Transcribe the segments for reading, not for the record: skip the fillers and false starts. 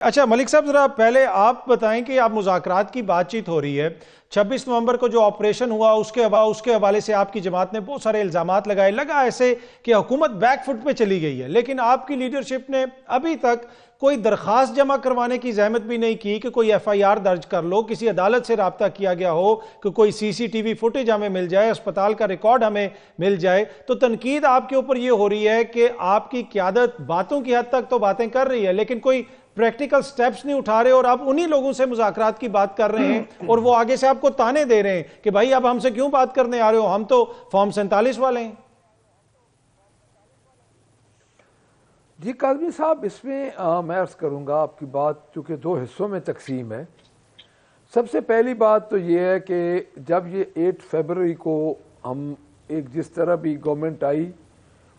اچھا ملک صاحب، ذرا پہلے آپ بتائیں کہ آپ مذاکرات کی بات چیت ہو رہی ہے، 26 نومبر کو جو آپریشن ہوا اس کے حوالے سے آپ کی جماعت نے بہت سارے الزامات لگائے، لگا ایسے کہ حکومت بیک فٹ پہ چلی گئی ہے، لیکن آپ کی لیڈرشپ نے ابھی تک کوئی درخواست جمع کروانے کی زحمت بھی نہیں کی کہ کوئی ایف آئی آر درج کر لو، کسی عدالت سے رابطہ کیا گیا ہو کہ کوئی سی سی ٹی وی فوٹیج ہمیں مل جائے، اسپتال کا ریکارڈ ہمیں مل جائے۔ تو تنقید آپ کے اوپر یہ ہو رہی ہے کہ آپ کی قیادت باتوں کی حد تک تو باتیں کر رہی ہے لیکن کوئی پریکٹیکل سٹیپس نہیں اٹھا رہے، اور آپ انہی لوگوں سے مذاکرات کی بات کر رہے ہیں اور وہ آگے سے آپ کو تانے دے رہے ہیں کہ بھائی اب ہم سے کیوں بات کرنے آ رہے ہو، ہم تو فارم 47 والے ہیں۔ جی کاظمی صاحب، اس میں میں عرض کروں گا آپ کی بات چونکہ دو حصوں میں تقسیم ہے۔ سب سے پہلی بات تو یہ ہے کہ جب یہ 8 فروری کو ہم ایک جس طرح بھی گورنمنٹ آئی،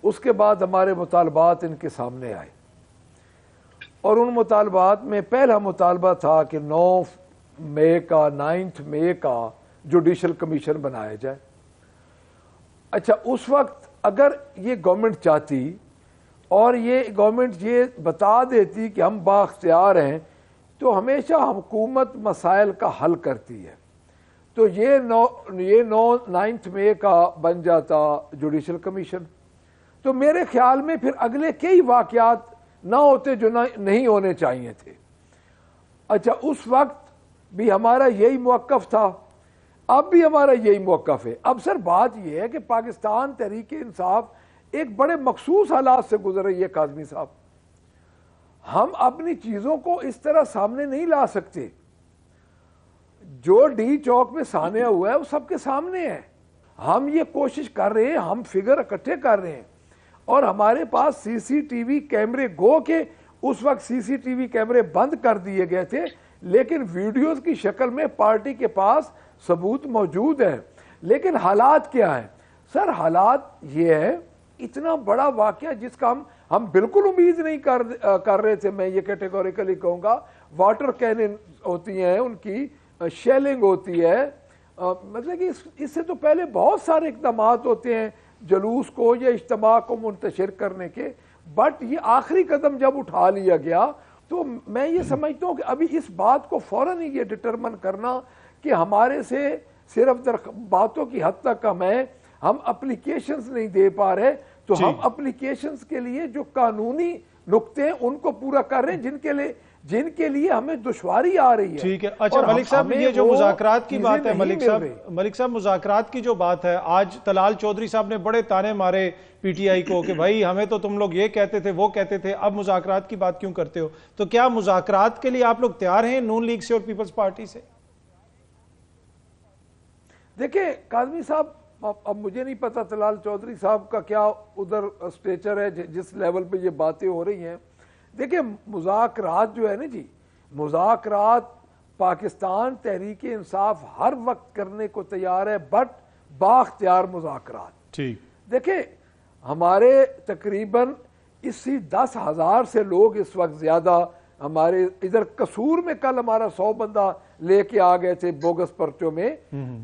اس کے بعد ہمارے مطالبات ان کے سامنے آئے، اور ان مطالبات میں پہلا مطالبہ تھا کہ 9 مئی کا جوڈیشل کمیشن بنایا جائے۔ اچھا، اس وقت اگر یہ گورنمنٹ چاہتی اور یہ گورنمنٹ یہ بتا دیتی کہ ہم بااختیار ہیں، تو ہمیشہ حکومت مسائل کا حل کرتی ہے، تو یہ 9 مئی کا بن جاتا جوڈیشل کمیشن، تو میرے خیال میں پھر اگلے کئی واقعات نہ ہوتے جو نہیں ہونے چاہیے تھے۔ اچھا، اس وقت بھی ہمارا یہی موقف تھا، اب بھی ہمارا یہی موقف ہے۔ اب سر بات یہ ہے کہ پاکستان تحریک انصاف ایک بڑے مخصوص حالات سے گزر رہی ہے کاظمی صاحب، ہم اپنی چیزوں کو اس طرح سامنے نہیں لا سکتے۔ جو ڈی چوک میں سانحہ ہوا ہے وہ سب کے سامنے ہے، ہم یہ کوشش کر رہے ہیں، ہم فگر اکٹھے کر رہے ہیں، اور ہمارے پاس سی سی ٹی وی کیمرے گو کے اس وقت سی سی ٹی وی کیمرے بند کر دیے گئے تھے، لیکن ویڈیوز کی شکل میں پارٹی کے پاس ثبوت موجود ہے۔ لیکن حالات کیا ہیں سر؟ حالات یہ ہے، اتنا بڑا واقعہ جس کا ہم بالکل امید نہیں کر رہے تھے، میں یہ کیٹیگوریکلی کہوں گا، واٹر کینن ہوتی ہیں، ان کی شیلنگ ہوتی ہے، مطلب کہ اس سے تو پہلے بہت سارے اقدامات ہوتے ہیں جلوس کو یا اجتماع کو منتشر کرنے کے، بٹ یہ آخری قدم جب اٹھا لیا گیا تو میں یہ سمجھتا ہوں کہ ابھی اس بات کو فوراً ہی یہ ڈٹرمن کرنا کہ ہمارے سے صرف باتوں کی حد تک ہم اپلیکیشنز نہیں دے پا رہے، تو ہم اپلیکیشنز کے لیے جو قانونی نقطے ہیں ان کو پورا کر رہے ہیں جن کے لیے ہمیں دشواری آ رہی ہے۔ ٹھیک ہے، اچھا ملک صاحب، یہ جو مذاکرات کی بات ہے، ملک صاحب مذاکرات کی جو بات ہے، آج طلال چودھری صاحب نے بڑے تانے مارے پی ٹی آئی کو کہ بھائی ہمیں تو تم لوگ یہ کہتے تھے وہ کہتے تھے، اب مذاکرات کی بات کیوں کرتے ہو؟ تو کیا مذاکرات کے لیے آپ لوگ تیار ہیں نون لیگ سے اور پیپلز پارٹی سے؟ دیکھیں کاظمی صاحب، اب مجھے نہیں پتا طلال چودھری صاحب کا کیا ادھر اسٹیچر ہے جس لیول پہ یہ باتیں ہو رہی ہیں۔ دیکھیں مذاکرات جو ہے نا جی، مذاکرات پاکستان تحریک انصاف ہر وقت کرنے کو تیار ہے، بٹ بااختیار مذاکرات۔ دیکھیں ہمارے تقریباً 10,000 سے لوگ اس وقت زیادہ ہمارے ادھر قصور میں کل ہمارا 100 بندہ لے کے آ گئے تھے بوگس پرچوں میں،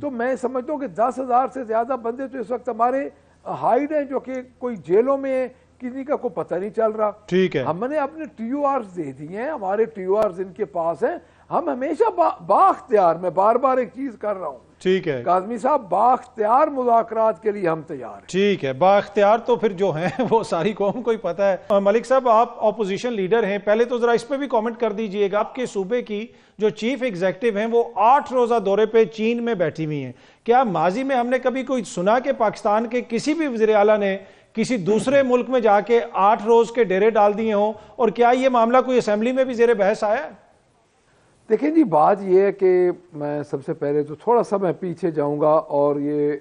تو میں سمجھتا ہوں کہ 10,000 سے زیادہ بندے تو اس وقت ہمارے ہائیڈ ہیں، جو کہ کوئی جیلوں میں، کسی کا کوئی پتہ نہیں چل رہا۔ ٹھیک ہے، ہم نے اپنے ٹی او آرز دے دیے ہیں، ہمارے ٹی او آرز ان کے پاس ہیں، ہم ہمیشہ بااختیار، میں بار بار ایک چیز کر رہا ہوں، ٹھیک ہے کاظمی صاحب، بااختیار مذاکرات کے لیے ہم تیار ہیں۔ ٹھیک ہے، بااختیار تو پھر جو ہیں وہ ساری قوم کو ہی پتہ ہے۔ ملک صاحب، آپ اپوزیشن لیڈر ہیں، پہلے تو ذرا اس پہ بھی کامنٹ کر دیجئے گا، آپ کے صوبے کی جو چیف ایگزیکٹو ہیں وہ 8 روزہ دورے پہ چین میں بیٹھی ہوئی ہیں۔ کیا ماضی میں ہم نے کبھی کوئی سنا کہ پاکستان کے کسی بھی وزیر اعلیٰ نے کسی دوسرے ملک میں جا کے 8 روز کے ڈیرے ڈال دیے ہوں؟ اور کیا یہ معاملہ کوئی اسمبلی میں بھی زیر بحث آیا ہے؟ دیکھیں جی، بات یہ ہے کہ میں سب سے پہلے تو تھوڑا سا میں پیچھے جاؤں گا اور یہ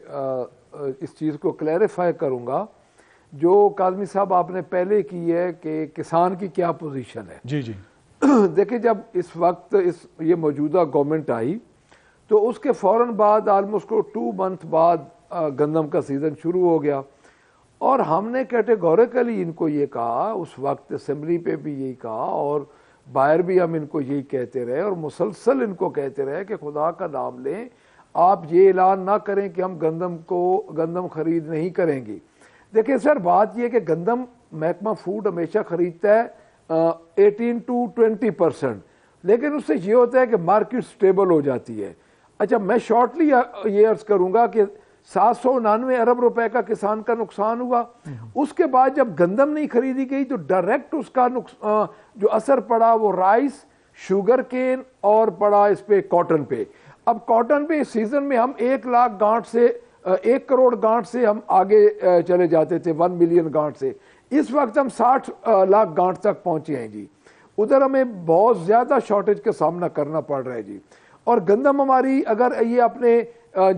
اس چیز کو کلیریفائی کروں گا جو کاظمی صاحب آپ نے پہلے کی ہے کہ کسان کی کیا پوزیشن ہے۔ جی دیکھیں جب اس وقت یہ موجودہ گورنمنٹ آئی تو اس کے فوراً بعد آلموسٹ 2 منتھ بعد گندم کا سیزن شروع ہو گیا، اور ہم نے کیٹیگوریکلی ان کو یہ کہا، اس وقت اسمبلی پہ بھی یہی کہا اور باہر بھی ہم ان کو یہی کہتے رہے اور مسلسل ان کو کہتے رہے کہ خدا کا نام لیں، آپ یہ اعلان نہ کریں کہ ہم گندم خرید نہیں کریں گے۔ دیکھیں سر، بات یہ کہ گندم محکمہ فوڈ ہمیشہ خریدتا ہے 18 to 20%, لیکن اس سے یہ ہوتا ہے کہ مارکیٹ سٹیبل ہو جاتی ہے. اچھا میں شارٹلی یہ عرض کروں گا کہ 799 ارب روپے کا کسان کا نقصان ہوا. اس کے بعد جب گندم نہیں خریدی گئی تو ڈائریکٹ اس کا جو اثر پڑا وہ رائس, شوگر کین اور پڑا اس پہ کاٹن پہ. اب کاٹن پہ اس سیزن میں ہم 1 لاکھ گانٹ سے 1 کروڑ گانٹ سے ہم آگے چلے جاتے تھے, 1 ملین گانٹ سے. اس وقت ہم 60 لاکھ گانٹ تک پہنچے ہیں جی. ادھر ہمیں بہت زیادہ شارٹیج کا سامنا کرنا پڑ رہا ہے جی. اور گندم ہماری اگر یہ اپنے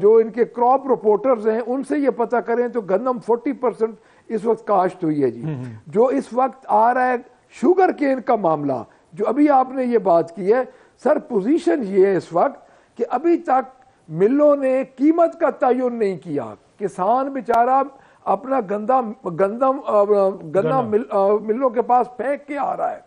جو ان کے کراپ رپورٹرز ہیں ان سے یہ پتہ کریں تو گندم 40% اس وقت کاشت ہوئی ہے جی. جو اس وقت آ رہا ہے شوگر کین کا معاملہ جو ابھی آپ نے یہ بات کی ہے سر, پوزیشن یہ ہے اس وقت کہ ابھی تک ملوں نے قیمت کا تعین نہیں کیا. کسان بیچارہ اپنا گندم ملوں کے پاس پھینک کے آ رہا ہے,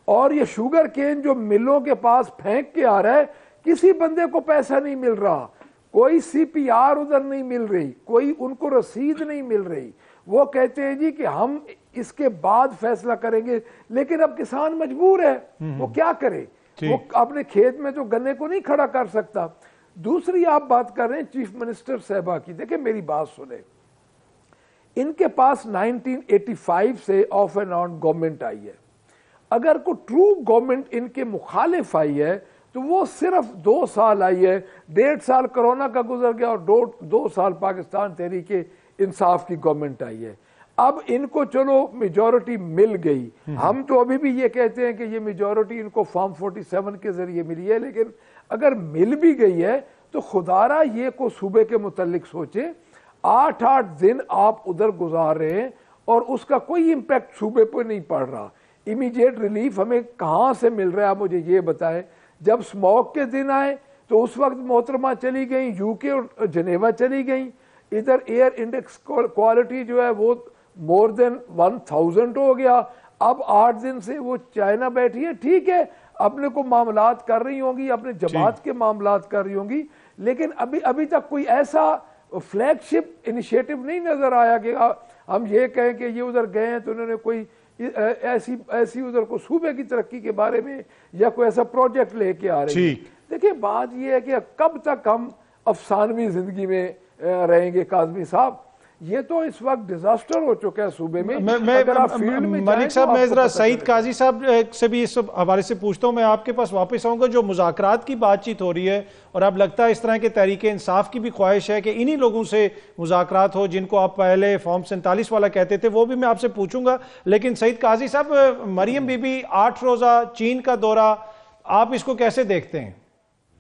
اور یہ شوگر کین جو ملوں کے پاس پھینک کے آ رہا ہے کسی بندے کو پیسہ نہیں مل رہا, کوئی سی پی آر ادھر نہیں مل رہی, کوئی ان کو رسید نہیں مل رہی. وہ کہتے ہیں جی کہ ہم اس کے بعد فیصلہ کریں گے, لیکن اب کسان مجبور ہے, وہ کیا کرے, وہ اپنے کھیت میں تو گنے کو نہیں کھڑا کر سکتا. دوسری آپ بات کر رہے ہیں چیف منسٹر صاحبہ کی, دیکھیں میری بات سنیں, ان کے پاس 1985 سے آف اینڈ آن گورنمنٹ آئی ہے. اگر کوئی ٹرو گورنمنٹ ان کے مخالف آئی ہے تو وہ صرف 2 سال آئی ہے. 1.5 سال کرونا کا گزر گیا اور 2 سال پاکستان تحریک انصاف کی گورنمنٹ آئی ہے. اب ان کو چلو میجورٹی مل گئی, ہم تو ابھی بھی یہ کہتے ہیں کہ یہ میجورٹی ان کو فارم 47 کے ذریعے ملی ہے, لیکن اگر مل بھی گئی ہے تو خدارہ یہ کو صوبے کے متعلق سوچیں. 8 دن آپ ادھر گزار رہے ہیں اور اس کا کوئی امپیکٹ صوبے پہ نہیں پڑ رہا. امیڈیٹ ریلیف ہمیں کہاں سے مل رہا ہے آپ مجھے یہ بتائیں. جب اسموک کے دن آئے تو اس وقت محترمہ چلی گئیں یو کے اور جنیوا چلی گئیں. ادھر ایئر انڈیکس کوالٹی جو ہے وہ مور دین 1000 ہو گیا. اب 8 دن سے وہ چائنا بیٹھی ہے, ٹھیک ہے اپنے کو معاملات کر رہی ہوں گی, اپنے جماعت کے معاملات کر رہی ہوں گی, لیکن ابھی تک کوئی ایسا فلیگ شپ انیشیٹو نہیں نظر آیا کہ ہم یہ کہیں کہ یہ ادھر گئے ہیں تو انہوں نے کوئی ایسی ادھر کو صوبے کی ترقی کے بارے میں یا کوئی ایسا پروجیکٹ لے کے آ رہے ہیں. دیکھیں بات یہ ہے کہ کب تک ہم افسانوی زندگی میں رہیں گے کاظمی صاحب. یہ تو اس وقت ڈیزاسٹر ہو چکا ہے صوبے میں. ملک صاحب میں ذرا سعید قاضی صاحب سے بھی اس حوالے سے پوچھتا ہوں, میں آپ کے پاس واپس آؤں گا. جو مذاکرات کی بات چیت ہو رہی ہے اور اب لگتا ہے اس طرح کے تحریک انصاف کی بھی خواہش ہے کہ انہی لوگوں سے مذاکرات ہو جن کو آپ پہلے فارم 47 والا کہتے تھے, وہ بھی میں آپ سے پوچھوں گا. لیکن سعید قاضی صاحب, مریم بی بی 8 روزہ چین کا دورہ, آپ اس کو کیسے دیکھتے ہیں؟